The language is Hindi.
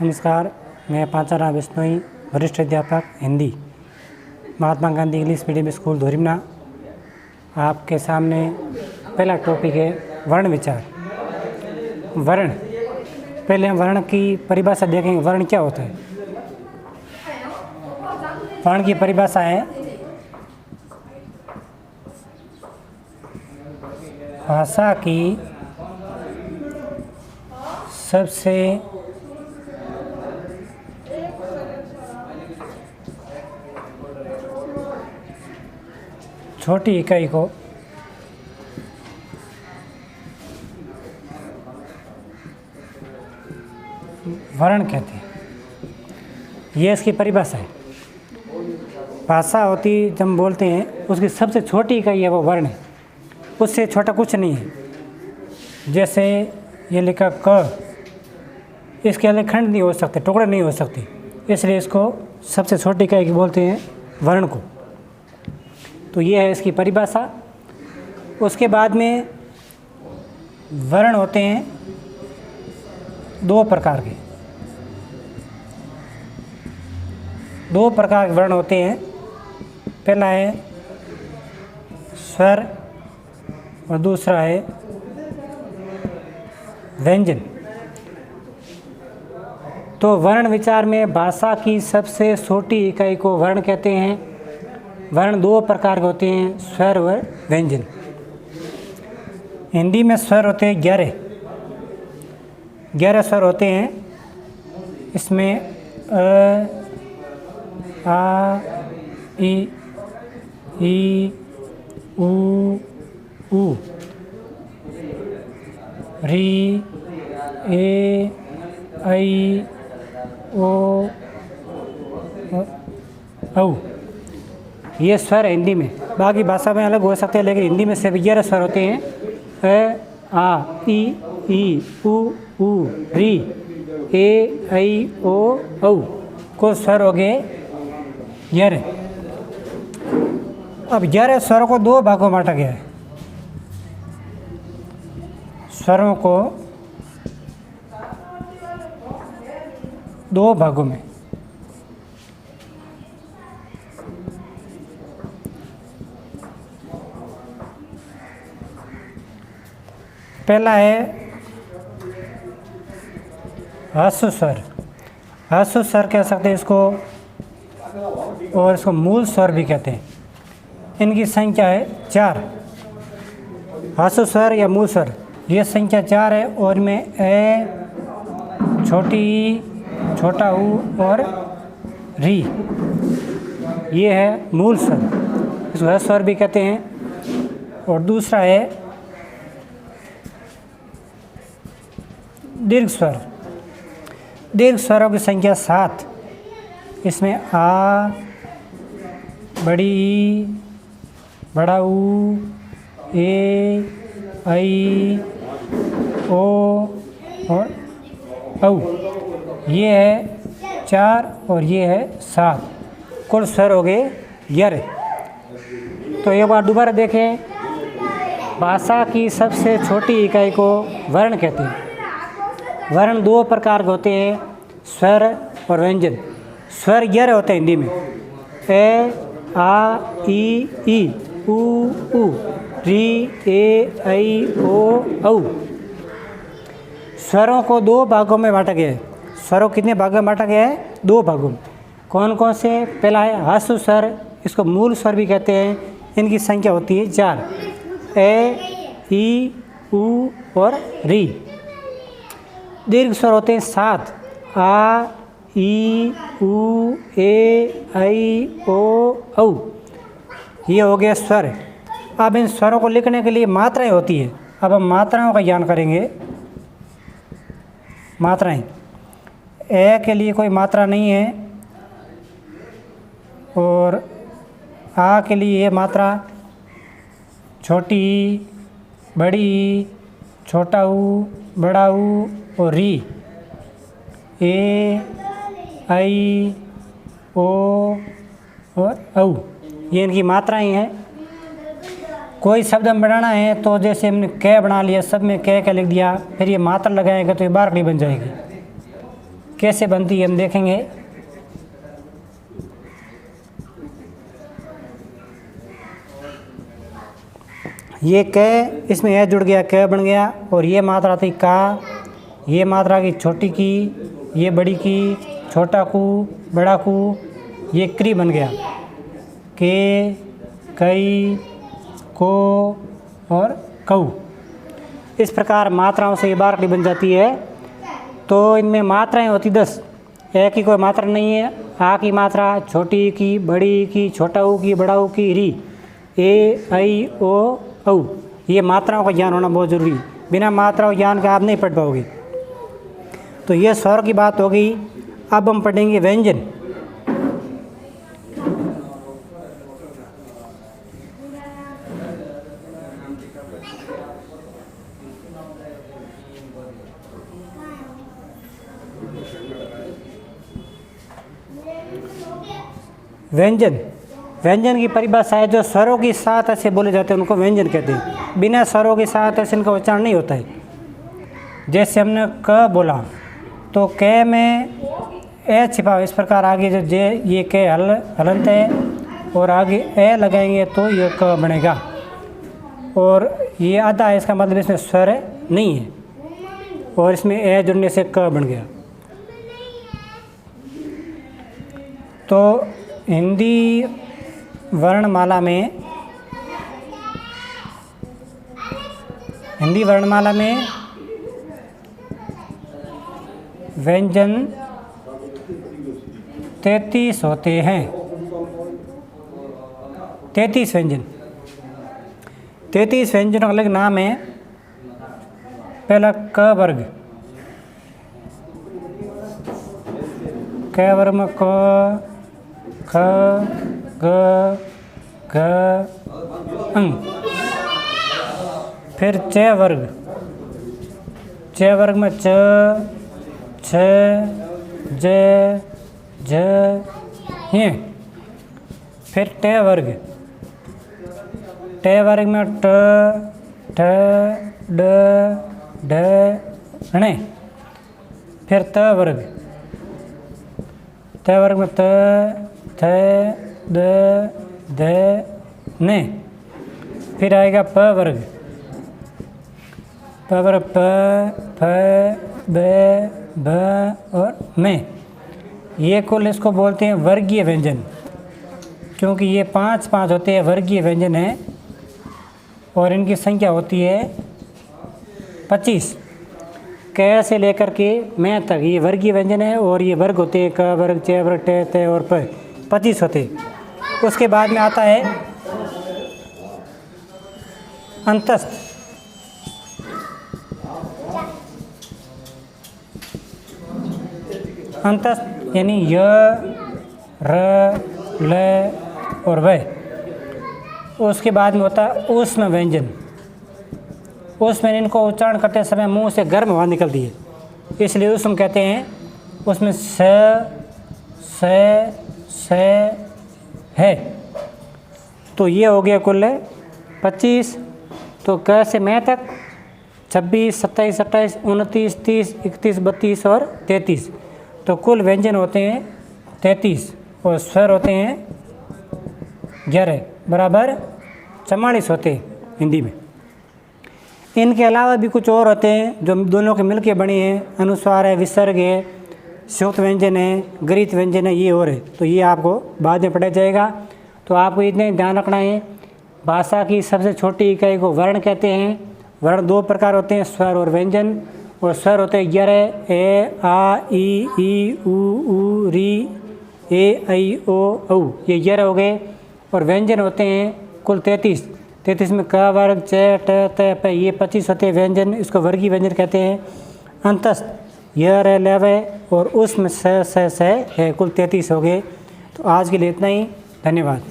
नमस्कार, मैं पांचाराम बिश्नोई, वरिष्ठ अध्यापक Hindi, Mahatma Gandhi English medium school Dhorimana. आपके सामने पहला टॉपिक है वर्ण विचार। वर्ण, पहले हम वर्ण की परिभाषा देखेंगे। वर्ण क्या होता है? वर्ण की परिभाषा है भाषा की सबसे छोटी इकाई को वर्ण कहते हैं। ये इसकी परिभाषा है। भाषा होती जब हम बोलते हैं उसकी सबसे छोटी इकाई है वो वर्ण है, उससे छोटा कुछ नहीं है। जैसे ये लिखा क, इसके अलग खंड नहीं हो सकते, टुकड़े नहीं हो सकते, इसलिए इसको सबसे छोटी इकाई बोलते हैं वर्ण को। तो ये है इसकी परिभाषा। उसके बाद में वर्ण होते हैं दो प्रकार के। दो प्रकार के वर्ण होते हैं। पहला है स्वर और दूसरा है व्यंजन। तो वर्ण विचार में भाषा की सबसे छोटी इकाई को वर्ण कहते हैं। वर्ण दो प्रकार के होते हैं, स्वर और व्यंजन। हिंदी में स्वर होते हैं 11 स्वर होते हैं। इसमें अ, आ, ई, ऊ, री, ए, ऐ, ओ, औ। ये स्वर है हिंदी में। बाकी भाषा में अलग हो सकते हैं, लेकिन हिंदी में सिर्फ 11 स्वर होते हैं। अ, आ, ई, ऊ, री, ए, ऐ, ओ, औ को स्वर हो गए 11। अब 11 स्वरों को दो भागों में बांटा गया है। स्वरों को दो भागों में। पहला है ह्रस्व स्वर। ह्रस्व स्वर कह सकते हैं इसको, और इसको मूल स्वर भी कहते हैं। इनकी संख्या है 4। ह्रस्व स्वर या मूल स्वर, ये संख्या 4 है। और में ए, छोटी ई, छोटा ऊ और री, ये है मूल स्वर, इसको ह्रस्व स्वर भी कहते हैं। और दूसरा है दीर्घ स्वर। दीर्घ स्वरों की संख्या 7। इसमें आ, बड़ी ई, बड़ा ऊ, ए, ऐ, ओ और औ। ये है 4 और ये है 7। कुल स्वर हो गए 11। तो एक बार दोबारा देखें। भाषा की सबसे छोटी इकाई को वर्ण कहते हैं। वर्ण दो प्रकार के होते हैं, स्वर और व्यंजन। स्वर 11 होते हैं हिंदी में। ए, आ, ई, ऊ, री, ए, ऐ, ओ, औ। स्वरों को दो भागों में बांटा गया है। स्वरों कितने भागों में बांटा गया है? दो भागों में। कौन कौन से? पहला है ह्रस्व स्वर, इसको मूल स्वर भी कहते हैं। इनकी संख्या होती है 4, ए, ई, ऊ और री। दीर्घ स्वर होते हैं 7, आ, ई, ऊ, ए, ऐ, ओ, औ। ये हो गया स्वर। अब इन स्वरों को लिखने के लिए मात्राएं होती है। अब हम मात्राओं का ज्ञान करेंगे। मात्राएं, ए के लिए कोई मात्रा नहीं है, और आ के लिए ये मात्रा छोटी ई, बड़ी ई, छोटा ऊ, बड़ा ऊ और री, ए, ऐ, ओ और औ। ये इनकी मात्राएं हैं। कोई शब्द हम बनाना है तो जैसे हमने क बना लिया, सब में क लिख दिया, फिर ये मात्रा लगाएगा तो ये बारकड़ी बन जाएगी। कैसे बनती है हम देखेंगे। ये क, इसमें ए जुड़ गया, क बन गया, और ये मात्रा थी का, ये मात्रा की छोटी की, ये बड़ी की, छोटा कू, बड़ा कू, ये क्री बन गया, के, कई, को और कऊ। इस प्रकार मात्राओं से ये बारकड़ी बन जाती है। तो इनमें मात्राएं होती 10, ए की कोई मात्रा नहीं है, आ की मात्रा, छोटी की, बड़ी की, छोटा ऊ की, बड़ा ऊ की, री, ए, ऐ, ओ, औ। ये मात्राओं का ज्ञान होना बहुत ज़रूरी है, बिना मात्राओं ज्ञान के आप नहीं पढ़ पाओगे। तो ये स्वर की बात हो गई। अब हम पढ़ेंगे व्यंजन। व्यंजन, व्यंजन की परिभाषा है जो स्वरों की साथ ऐसे बोले जाते हैं उनको व्यंजन कहते हैं। बिना स्वरों के साथ ऐसे इनका उच्चारण नहीं होता है। जैसे हमने क बोला तो क में ए छिपा हुआ, इस प्रकार आगे जो जे, ये के हलंत है और आगे ए लगाएंगे तो ये क बनेगा, और ये आधा है, इसका मतलब इसमें स्वर नहीं है, और इसमें ए जुड़ने से क बन गया। तो हिंदी वर्णमाला में व्यंजन 33 होते हैं। 33 व्यंजन, 33 व्यंजनों का अलग नाम है। पहला क वर्ग, क वर्ग में क, ख, ग, घ, अंग। फिर च वर्ग, च वर्ग में च, छ, ज, झ, य। फिर ट वर्ग, ट वर्ग में ट, ठ, ड, ढ, ण। फिर त वर्ग, त वर्ग में त, थ, द, ध, न। फिर आएगा प वर्ग, प वर्ग प, फ, ब, भ और म। ये कुल इसको बोलते हैं वर्गीय व्यंजन, क्योंकि ये 5 होते हैं, वर्गीय व्यंजन है, और इनकी संख्या होती है 25। क से लेकर के मैं तक ये वर्गीय व्यंजन है, और ये वर्ग होते हैं क वर्ग, च वर्ग, ट, त और प, 25 होते हैं। उसके बाद में आता है अंतस्थ। अंतस्थ यानी य, र, ल और व। उसके बाद में होता है ऊष्म व्यंजन। ऊष्म इनको उच्चारण करते समय मुंह से गर्म हवा निकलती है, इसलिए ऊष्म कहते हैं। उसमें स, है। तो ये हो गया कुल 25। तो क से मैं तक 26, 27, 28, 29, 30, 31, 32 और 33। तो कुल व्यंजन होते हैं 33 और स्वर होते हैं 11 बराबर 44 होते हैं हिंदी में। इनके अलावा भी कुछ और होते हैं जो दोनों के मिलके बने हैं। अनुस्वार है, विसर्ग है, संयुक्त व्यंजन है, गृहीत व्यंजन है, ये और है। तो ये आपको बाद में पढ़ा जाएगा। तो आपको इतने ध्यान रखना है, भाषा की सबसे छोटी इकाई को वर्ण कहते हैं। वर्ण 2 प्रकार होते हैं, स्वर और व्यंजन। और स्वर होते हैं 11, ए, आ, ई, ऊ, री, ए, ऐ, ओ, औ, ये 11 हो गए। और व्यंजन होते हैं कुल 33 में क वर्ग, च, ट, त, प, ये 25 होते हैं व्यंजन। इसको वर्गीय व्यंजन कहते हैं। अंतस्थ य, र, ल, व और उसमें स है, कुल 33 हो गए। तो आज के लिए इतना ही। धन्यवाद।